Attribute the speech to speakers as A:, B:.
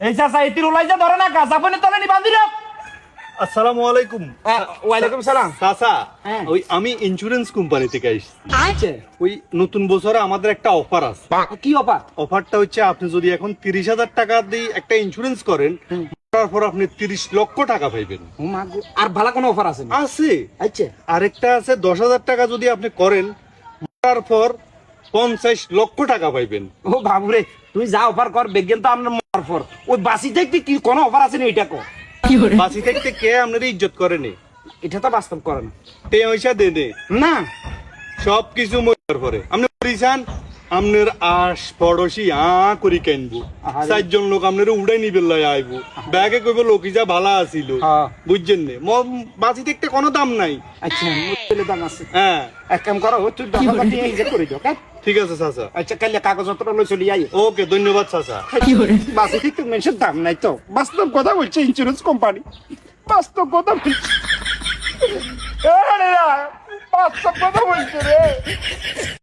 A: এই চাচা এতির ওলাই যা ধরে না গাছ আপনি তলে নি বান্ধি রাখ।
B: আসসালামু আলাইকুম।
A: ওয়ালাইকুম সালাম।
B: চাচা,
A: হ্যাঁ।
B: ওই আমি ইন্স্যুরেন্স কোম্পানি থেকে আসছি।
A: আচ্ছা
B: ওই নতুন বছরে আমাদের একটা অফার আছে।
A: কি অফার?
B: অফারটা হচ্ছে আপনি যদি এখন 30,000 টাকা দিয়ে একটা ইন্স্যুরেন্স করেন, তারপর আপনি 30 লক্ষ টাকা পাইবেন।
A: আর ভালো কোনো অফার আছে না?
B: আছে,
A: আচ্ছা
B: আরেকটা আছে 10,000 টাকা যদি আপনি করেন, তারপর 50 লক্ষ টাকা পাইবেন।
A: ও বাবুরে, তুই যা অফার কর বেগেন তো আমরা মার পর ওই বাসি থেকে কি কোনো অফার আছে না? এটা কো
B: বাঁচি থাকতে কে আপনার ইজ্জত করেনি?
A: এটা তো বাস্তব করে না।
B: তে পয়সা দেনে
A: না
B: সবকিছু মজার পরে আপনি পরিচান আপনার আশ পড়োশি করি কেনবো।
A: আহারে।
B: 4 জন লোক আপনার উড়াই নিবে লাই আইব, ব্যাগে কইব লোকিজা ভালা আছিল।
A: হ্যাঁ।
B: বুঝছেন নে বাঁচি থাকতে কোনো দাম নাই।
A: আচ্ছা মুশকিল দাম আছে।
B: হ্যাঁ
A: এক কাম করো তুই 10,000 দিয়ে ইয়ে করে দিও।
B: ঠিক আছে চাচা।
A: আচ্ছা কালে কাগজপত্র লই চলি আই।
B: ওকে, ধন্যবাদ চাচা।
A: বাসি থেকে মেনশন দাম নাই তো। বাস্তব কথা বলছে ইন্স্যুরেন্স কোম্পানি, বাস্তব কথা বলছে। বাস্তব কথা বলছে রে।